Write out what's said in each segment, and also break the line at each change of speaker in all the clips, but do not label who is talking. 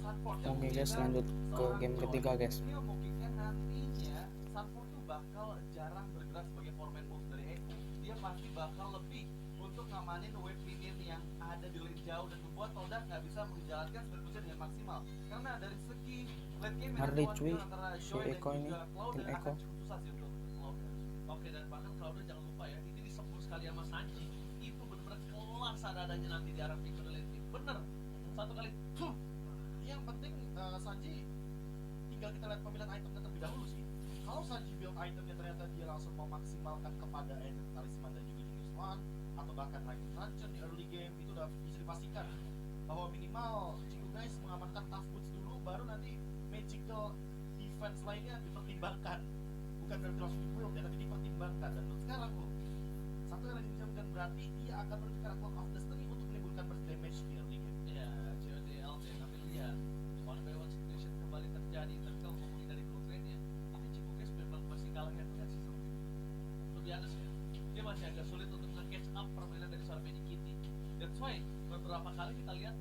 Oke guys, lanjut ke game ketiga guys.
Dia membuktikan nantinya Sanford tuh bakal jarang bergerak sebagai foreman move dari Eko. Dia pasti bakal lebih untuk ngamanin wave minion yang ada di lane jauh dan membuat Todak nggak bisa menjalankan speed dengan maksimal. Karena dari segi late game
Ngeri
dan
cuy,
antara
si
Joy dan
Eko ini,
juga Cloud
tim Eko.
akan cukup susah sih untuk Cloud.
Oke, dan bahkan Cloud jangan lupa ya, ini disebut sekali sama Sanji. Itu benar-benar kelas adanya nanti di arah pick lane team. Bener, satu kali.
Yang penting Sanji tinggal kita lihat pemilihan itemnya terlebih dahulu sih. Kalau Sanji build itemnya ternyata dia langsung memaksimalkan kepada Ender Talisman dan juga Genius One atau bahkan Raikun Truncheon di early game, itu udah bisa dipastikan bahwa minimal Chico guys mengamankan tough boots dulu, baru nanti magical defense lainnya dipertimbangkan. Bukan berarti langsung di build ya, tapi dipertimbangkan. Dan untuk sekarang loh, satu yang dijamin berarti dia akan menuju ke Cloud of Destiny untuk menimbulkan burst damage di early game.
Ya, CODLD, tapi lihat one by one situation kembali terjadi. Tapi kalau ngomongin dari gold lane ya, ini Chico guys memang masih kalah head to head sih sama Bimo. Lebih honest ya, dia masih agak sulit untuk nge-catch up permainan dari seorang Magic Kitty. That's why beberapa kali kita lihat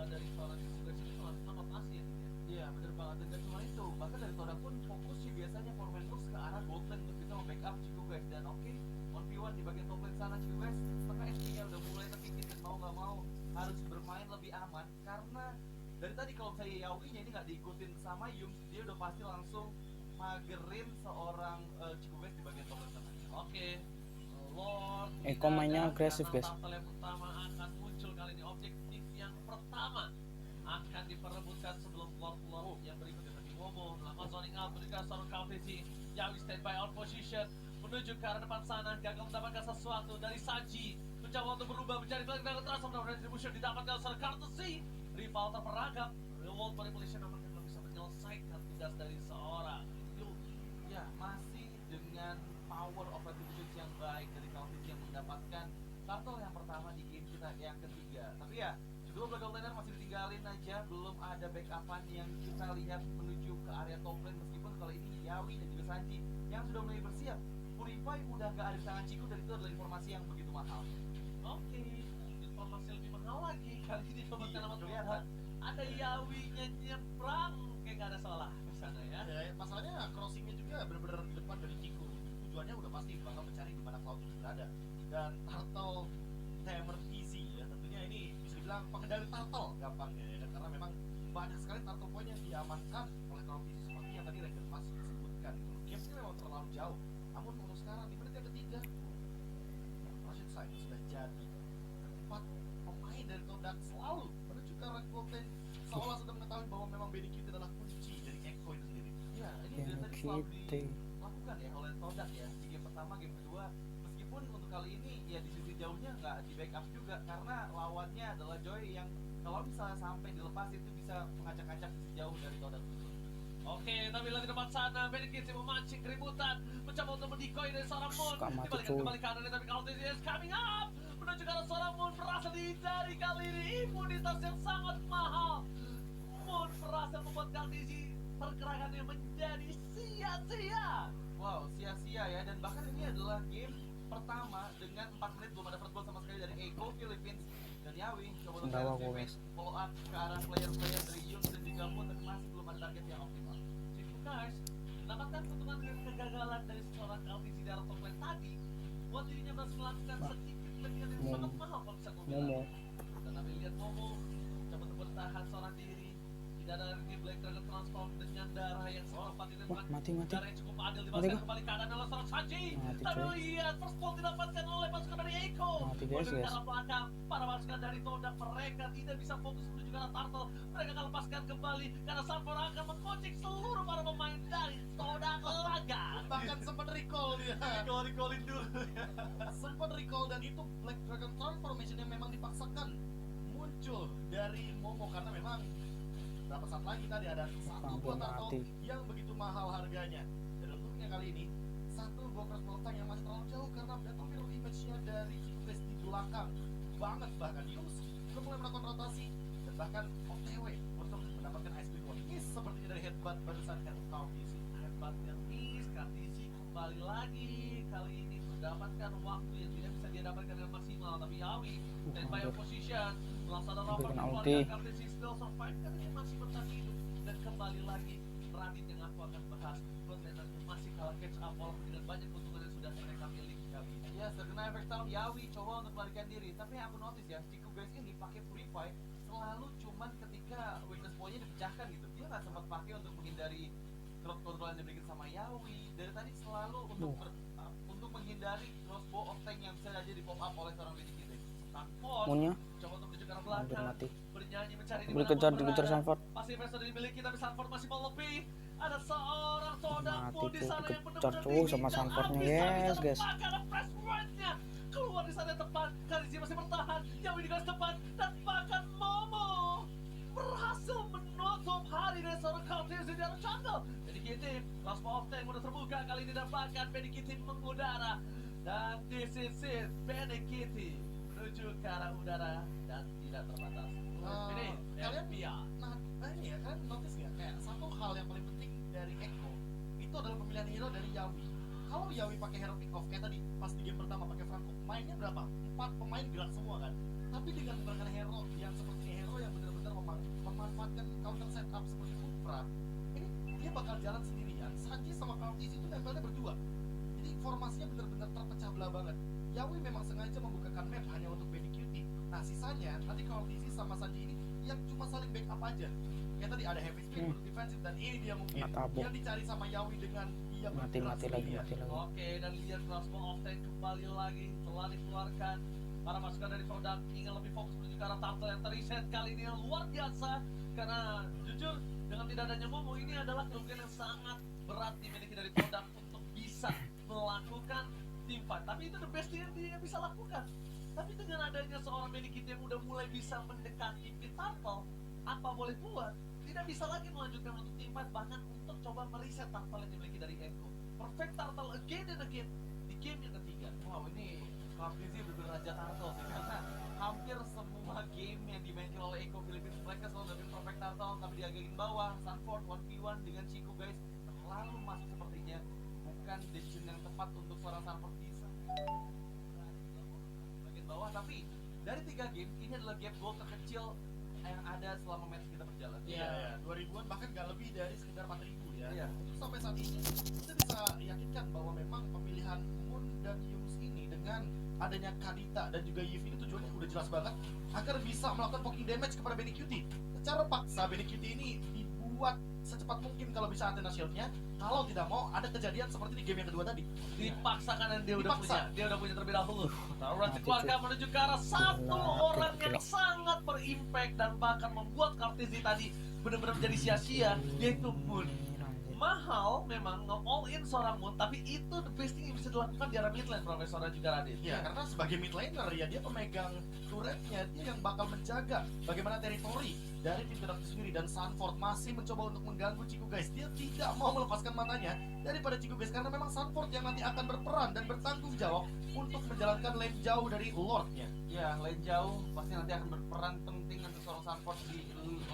dari seorang Chico guys ini sangat masih ya.
Iya bener banget, dan gak cuma itu, bahkan dari Todak pun fokus sih biasanya foreman moves ke arah gold lane untuk bisa membackup Chico guys. Dan oke, 1v1 di bagian top lane sana Chico guys setengah SP-nya udah mulai terpikir dan mau gak mau harus bermain lebih aman. Karena dari tadi kalau misalnya Yawi-nya ini gak diikutin sama Yums, dia udah pasti langsung magerin seorang Chico guys di bagian top lane sana.
Oke, Lord
Eko mainnya agresif guys.
Yang pertama akan muncul kali ini, objektif yang pertama akan diperebutkan sebelum Lord yang berikutnya. Tapi Momo melakukan zoning out, berikan seorang counter-si. Yawi standby out position menuju ke arah depan sana, gagal mendapatkan sesuatu dari Sanji. Mencoba untuk berubah menjadi belakang terasa mendapatkan retribution, didapatkan seorang counter-si. Rival terperangkap, real manipulation nampaknya belum bisa menyelesaikan tugas dari seorang Yuki.
Ya, masih dengan power of retribution yang baik dari Calvis yang mendapatkan turtle yang pertama di game kita yang ketiga. Tapi ya, kedua belakang laner masih ditinggalin aja, belum ada backupan yang kita lihat menuju ke area top lane. Meskipun kalau ini Yawi dan juga Sanji yang sudah mulai bersiap. Purify udah gak ada di tangan Chico dan itu adalah informasi yang begitu mahal.
Oke, informasi lebih mahal lagi. Kali ini dapatkan nama kelihatan. Ada Yawi-nya nyebrang, kayak gak ada salah di sana ya.
Ya, masalahnya crossingnya juga benar-benar di depan dari Chico. Tujuannya udah pasti bakal mencari di mana Cloud itu berada. Dan Turtle Tamer Easy ya, tentunya ini bisa dibilang pengendali Turtle gampangnya ya. Dan karena memang banyak sekali Turtle Point yang diamankan oleh Cloud Easy seperti yang tadi Ranger masih disebutkan. Gamesnya memang terlalu jauh. Namun untuk sekarang di menit yang ketiga, Russian Side sudah jadi. Empat pemain dari Todak selalu menuju ke arah gold lane, seolah sudah mengetahui bahwa memang Benny Kitty adalah kunci dari Eko itu sendiri.
Ya, ini
Yang
dari tadi selalu
Kitty
dilakukan ya oleh Todak ya di game pertama, game kedua. Meskipun untuk kali ini ya di sisi jauhnya nggak di backup juga karena lawannya adalah Joy yang kalau misalnya sampai dilepas itu bisa mengacak-acak sisi jauh dari Todak.
Oke, tapi lihat di depan sana, Benny Kitty memancing keributan, mencoba untuk mendikoy dari seorang Moon.
Suka mati,
Dibalikan
cuy.
kembali kanan, tapi kalau this is coming up, menuju ke arah seorang Moon, berhasil dihindari kali ini imunitas yang sangat mahal. Moon berhasil membuat kondisi pergerakannya menjadi sia-sia.
Wow, sia-sia ya, dan bahkan ini adalah game pertama dengan 4 menit belum ada first goal sama sekali dari Eko Philippines dan Yawi coba untuk
Sendawa
direct
gua,
damage, follow up ke arah player-player dari Yums dan juga Moon, tapi masih belum ada target yang optimal.
Chico guys mendapatkan keuntungan dengan kegagalan dari seorang LTC di arah top lane tadi, buat dirinya berhasil melakukan sedikit pilihan yang sangat mahal kalau bisa gue bilang.
Momo.
Dan tapi lihat Momo coba untuk bertahan seorang diri. Tidak ada lagi Black Dragon transform dengan darah yang seperempat itu
Wah,
bukan
mati.
darah yang cukup adil,
Mati
dibalaskan
kah?
kembali kanan oleh seorang Sanji.
Mati,
Tapi
coy.
lihat first ball didapatkan oleh pasukan dari Eko.
Mati, guys,
Dari
guys.
arah belakang para pasukan dari Todak, mereka tidak bisa fokus menuju ke arah Turtle. Mereka akan lepaskan kembali karena Sanford akan mengkocek seluruh para pemain dari Todak Laga.
Bahkan sempat recall dia.
Recall-recallin dulu ya.
Sempat recall, dan itu Black Dragon Transformation yang memang dipaksakan muncul dari Momo karena memang berapa saat lagi tadi ada satu
Hampir
buah turtle
mati.
yang begitu mahal harganya. Dan untuknya kali ini satu buah cross melotang yang masih terlalu jauh karena battle mirror image-nya dari Chico guys di belakang banget. Bahkan Yums sudah mulai melakukan rotasi dan bahkan OTW untuk mendapatkan ice cream one miss sepertinya dari headbutt barusan kan Kautisi.
Hebat yang miss, Kartisi kembali lagi kali ini mendapatkan waktu yang tidak bisa dia dapatkan dengan maksimal. Tapi Yawi standby
hampir.
position, langsung ada
Hampir
Robert
kena
keluar
ulti.
dari Kartisi will survive karena dia masih bertahan hidup. Dan kembali lagi Radit yang aku akan bahas, bot laner masih kalah catch up walaupun dengan banyak keuntungan yang sudah mereka miliki kali ini.
Ya, terkena efek sound Yawi coba untuk melarikan diri. Tapi yang aku notice ya, Chico guys ini pakai Purify selalu cuman ketika weakness point-nya dipecahkan gitu. Dia nggak sempat pakai untuk menghindari crowd control yang diberikan sama Yawi. Dari tadi selalu untuk menghindari crossbow of tank yang bisa aja di pop up oleh seorang Benny.
Sanford
Moonnya
coba untuk menuju ke arah
hampir
belakang,
mati.
bernyanyi mencari di
Boleh
mana
kejar,
Moon
dikejar
berada.
Sanford.
Masih Investor dimiliki tapi Sanford masih mau lebih. Ada seorang Todang
Mati
pun di
tuh,
sana yang
dikejar
benar-benar
tuh sama
dingin dan
Sanfordnya.
habis-habisan
Yes, guys.
tepat karena press rate-nya keluar di sana tepat. Karizi masih bertahan, Yawi di garis depan dan bahkan Momo berhasil menutup hari dari seorang Countess di dalam jungle. Jadi Kitty, crossbow of tank udah terbuka kali ini dan bahkan Benny Kitty mengudara. Dan this is it, Benny Kitty menuju ke arah udara dan tidak terbatas. Ini
kalian
FBI.
Nah ini ya, kalian notice nggak kayak satu hal yang paling penting dari Echo itu adalah pemilihan hero dari Yawi. Kalau Yawi pakai hero pick off kayak tadi pas di game pertama pakai Franco, mainnya berapa? 4 pemain gerak semua kan. Tapi dengan menggunakan hero yang seperti ini, hero yang benar-benar memanfaatkan counter setup seperti Kufra, ini dia bakal jalan sendirian. Sanji sama Kaltis itu nempelnya berdua. Jadi formasinya benar-benar terpecah belah banget. Yawi memang sengaja membukakan map hanya untuk Benny Cutie. Nah sisanya nanti Kaltis sama Sanji ini yang cuma saling backup aja. Kayak tadi ada heavy speed, defensive, dan ini dia mungkin
Nggak tabuk.
yang dicari sama Yawi dengan dia
Mati
bergerak
lagi.
sendirian.
Oke, dan lihat crossbow of tank kembali lagi telah dikeluarkan. Para pasukan dari Todang ingin lebih fokus menuju ke arah turtle yang terreset kali ini yang luar biasa. Karena jujur dengan tidak adanya Momo ini adalah kerugian yang sangat berat dimiliki dari Todang untuk bisa melakukan team fight. Tapi itu the best thing yang dia bisa lakukan. Tapi dengan adanya seorang Benny Kitty yang udah mulai bisa mendekati Pit Turtle, apa boleh buat? Tidak bisa lagi melanjutkan untuk team fight, bahkan untuk coba mereset Turtle yang dimiliki dari Echo. Perfect Turtle again and again di game yang ketiga.
Wow, ini Kaltizi bener-bener raja turtle sih, karena hampir semua game yang dimainkan oleh Echo Philippines mereka selalu dapetin perfect turtle, tapi di bagian bawah Sanford 1v1 dengan Chico guys terlalu masuk sepertinya bukan decision yang tepat untuk seorang Sanford bisa bagian bawah. Tapi dari 3 game ini adalah gap goal terkecil yang ada selama match kita berjalan.
Iya, 2000-an bahkan nggak lebih dari sekitar 4000 ya.
Iya.
Itu sampai saat ini kita bisa yakinkan bahwa memang pemilihan Moon dan Yums ini dengan adanya Kadita dan juga Yves ini tujuannya udah jelas banget agar bisa melakukan poking damage kepada Benny Cutie. Secara paksa Benny Cutie ini dibuat secepat mungkin kalau bisa antena shieldnya. Kalau tidak mau ada kejadian seperti di game yang kedua tadi.
Dipaksakan dan dia
Dipaksa.
udah punya terlebih dahulu. Taruhan
Mati,
dikeluarkan menuju ke arah satu
Gila,
orang yang
gila.
sangat berimpact dan bahkan membuat Kaltizi tadi benar-benar menjadi sia-sia, yaitu Moon. Mahal memang nge-all in seorang Moon, tapi itu the best thing yang bisa dilakukan di arah mid lane, Profesor dan juga Radit.
Ya, karena sebagai mid laner ya dia pemegang turretnya, dia yang bakal menjaga bagaimana teritori dari tim Todang itu sendiri. Dan Sanford masih mencoba untuk mengganggu Chico guys. Dia tidak mau melepaskan matanya daripada Chico guys karena memang Sanford yang nanti akan berperan dan bertanggung jawab untuk menjalankan lane jauh dari Lordnya.
Ya, lane jauh pasti nanti akan berperan penting untuk seorang Sanford di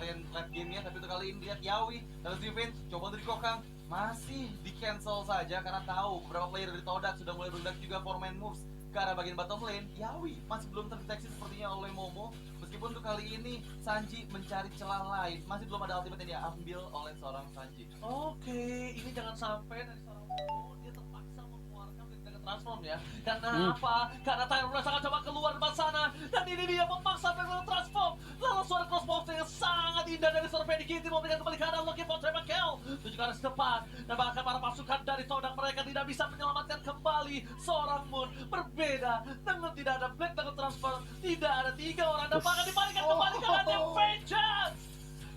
lane late gamenya. Tapi untuk kali ini lihat Yawi dan Zivin coba dari Kokang masih di cancel saja karena tahu beberapa player dari Todak sudah mulai bergerak juga for man moves ke arah bagian bottom lane. Yawi masih belum terdeteksi sepertinya oleh Momo. Meskipun untuk kali ini Sanji mencari celah lain, masih belum ada ultimate yang diambil oleh seorang Sanji.
Oke, ini jangan sampai dari seorang Momo dia terpaksa mengeluarkan dengan transform ya. Karena apa? Karena Tyler sangat coba keluar depan sana dan ini dia memaksa dengan transform. Lalu suara crossbow yang sangat indah dari seorang Benny Kitty memberikan kembali ke arah looking for Trevor Kell tujuh garis depan dan bahkan para pasukan dari Todang mereka tidak bisa menyelamatkan kembali seorang Moon. Berbeda dengan tidak ada Black dengan transfer, tidak ada 3 orang dan bahkan dibalikan kembali karena ada Vengeance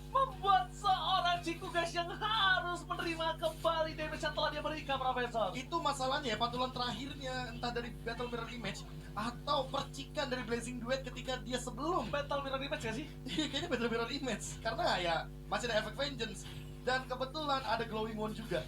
membuat seorang Chico guys yang harus menerima kembali damage yang telah dia berikan, Profesor.
Itu masalahnya ya, patulan terakhirnya entah dari Battle Mirror Image atau percikan dari Blazing Duet ketika dia sebelum
Battle Mirror Image gak sih?
Iya, kayaknya Battle Mirror Image karena ya masih ada efek Vengeance dan kebetulan ada Glowing One juga.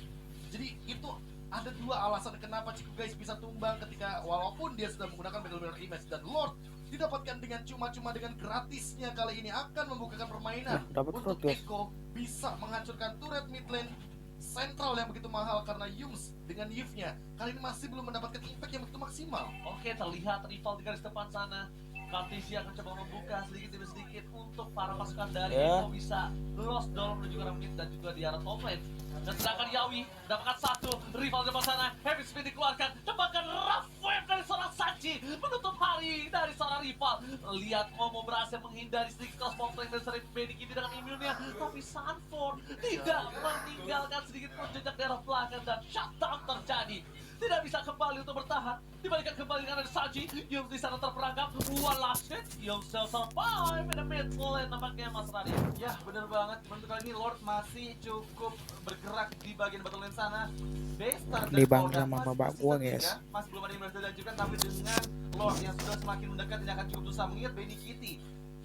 Jadi itu ada 2 alasan kenapa Chico guys bisa tumbang ketika walaupun dia sudah menggunakan Battle Mirror Image. Dan Lord didapatkan dengan cuma-cuma dengan gratisnya kali ini akan membukakan permainan
Dapat
untuk
fruit, guys.
Echo bisa menghancurkan turret mid lane sentral yang begitu mahal karena Yums dengan Yves-nya kali ini masih belum mendapatkan impact yang begitu maksimal.
Oke, terlihat rival di garis depan sana. KTC akan coba membuka sedikit demi sedikit untuk para pasukan dari
Ya.
Evo bisa lost door menuju ke arah mid dan juga di arah top lane. Dan sedangkan Yawi mendapatkan satu, rival di depan sana, heavy spin dikeluarkan, tembakan rough wave dari seorang Sanji menutup hari dari seorang rival. Lihat Momo berhasil menghindari sedikit crossbow flank dari Serif Beniki dengan imunnya, tapi Sanford tidak meninggalkan sedikit pun jejak di arah belakang dan shutdown terjadi. Tidak bisa kembali untuk bertahan, dibalikan kembali dengan ada Sanji yang di sana terperangkap. One last hit, you'll still survive in the mid lane nampaknya Mas Radit.
Ya bener banget, cuman untuk kali ini Lord masih cukup bergerak di bagian battle lane sana. Daystar dan
Di bang
Kodak
sama
masih
babak
posisi
gua,
ketiga,
guys.
masih belum ada yang berhasil dilanjutkan, tapi dengan Lord yang sudah semakin mendekat ini akan cukup susah. Mengingat Benny Kitty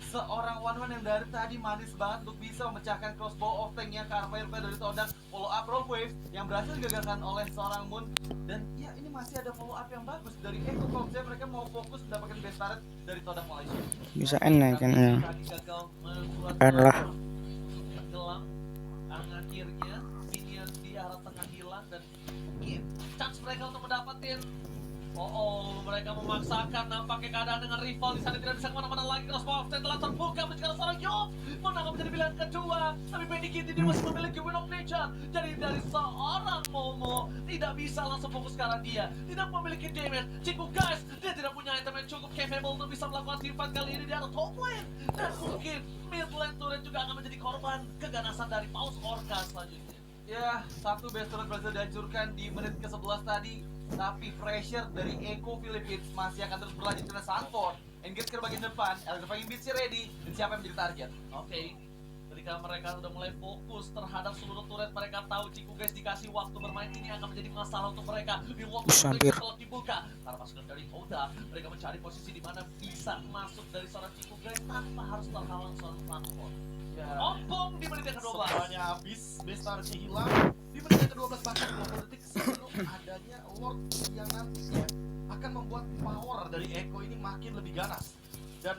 seorang one-one yang dari tadi manis banget untuk bisa memecahkan crossbow of tanknya ke arah Firefly dari Todak. Follow up roll wave yang berhasil digagalkan oleh seorang Moon. Dan ya ini masih ada follow up yang bagus dari Echo. Kalau misalnya mereka mau fokus mendapatkan best turret dari Todak Malaysia.
Bisa N ya kayaknya.
Tadi gagal membuat
N lah.
tenggelam. Akhirnya minion di arah tengah hilang dan mungkin chance mereka untuk mendapatin. Mereka memaksakan nampaknya keadaan dengan rival di sana tidak bisa kemana-mana lagi. Crossbow of telah terbuka menuju ke arah seorang Yop. Menangkap menjadi pilihan kedua, tapi Benny Kitty dia masih memiliki win of nature. Jadi dari seorang Momo tidak bisa langsung fokus ke arah dia, tidak memiliki damage. Ciku guys, dia tidak punya item yang cukup capable untuk bisa melakukan team fight kali ini di arah top lane. Dan mungkin mid lane turret juga akan menjadi korban keganasan dari Paus Orca selanjutnya.
Ya, satu best turret berhasil dihancurkan di menit ke-11 tadi. Tapi pressure dari Echo Philippines masih akan terus berlanjut dengan Sanford. Engage ke bagian depan, Electrifying Beats ready. Dan siapa yang menjadi target?
Oke, ketika mereka sudah mulai fokus terhadap seluruh turret, mereka tahu Ciku guys dikasih waktu bermain ini akan menjadi masalah untuk mereka. Di waktu
Hampir.
telah dibuka, para pasukan dari Oda, mereka mencari posisi di mana bisa masuk dari seorang Ciku guys tanpa harus terhalang seorang Sanford.
Ya,
Ompong di menit yang ke-12.
Semuanya habis, bestarnya hilang. Di menit yang ke-12 bahkan 20 detik sebelum adanya Lord yang nantinya akan membuat power dari Echo ini makin lebih ganas. Dan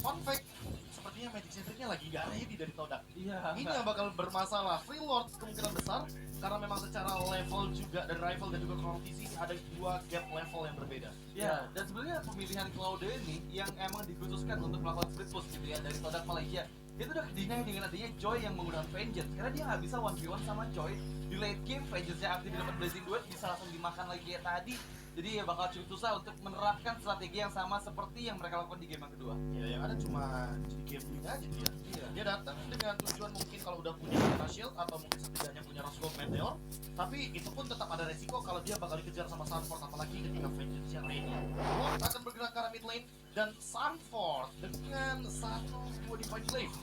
fun fact, sepertinya Magic Centric-nya lagi gak ready dari Todak.
iya.
Ini yang bakal bermasalah. Free Lord kemungkinan besar karena memang secara level juga dari rival dan juga kompetisi ada dua gap level yang berbeda.
Ya, dan sebenarnya pemilihan Cloud ini yang emang dikhususkan untuk melakukan split push gitu ya dari Todak Malaysia. Itu udah deny dengan adanya Joy yang menggunakan Vengeance karena dia nggak bisa 1v1 sama Joy. Di late game Vengeance-nya aktif di depan Blazing Duet bisa langsung dimakan lagi kayak tadi. Jadi ya bakal cukup susah untuk menerapkan strategi yang sama seperti yang mereka lakukan di game yang kedua.
Ya, yang ada cuma jadi gambling aja dia.
Iya.
Dia datang dengan tujuan mungkin kalau udah punya Mana Shield atau mungkin setidaknya punya Rose Gold Meteor. Tapi itu pun tetap ada resiko kalau dia bakal dikejar sama Sanford apalagi ketika Vengeance yang ready. Lord akan bergerak ke arah mid lane dan Sanford dengan 1-2 divine glaive.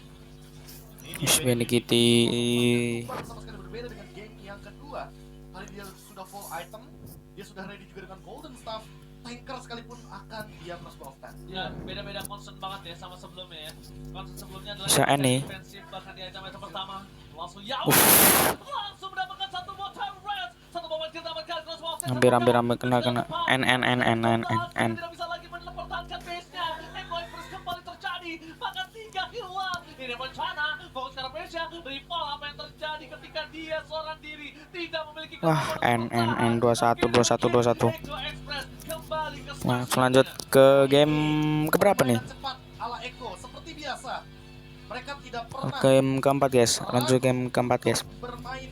Benny Kitty.
Sama sekali berbeda dengan game yang kedua. Kali dia sudah full item, dia sudah ready juga dengan golden staff. Tanker sekalipun akan dia crossbow of tank.
Ya, beda-beda concern banget ya sama sebelumnya ya. Concern sebelumnya adalah
Bisa nih.
defensif, bahkan di item pertama langsung Yao langsung mendapatkan satu motor red, satu momen kita dapatkan crossbow of tank.
Hampir kena N.
Tidak bisa lagi mempertahankan base-nya. Echo Express kembali terjadi, bahkan 3 hilang. Ini rencana fokus ke arah base-nya. Rival apa yang terjadi ketika dia seorang diri tidak memiliki
Wah, N 21.
Echo Express kembali ke
Nah,
stasiunnya.
lanjut ke game keberapa nih?
Permainan cepat ala Echo seperti biasa. Mereka tidak pernah
Game keempat guys. Lanjut game keempat guys.
bermain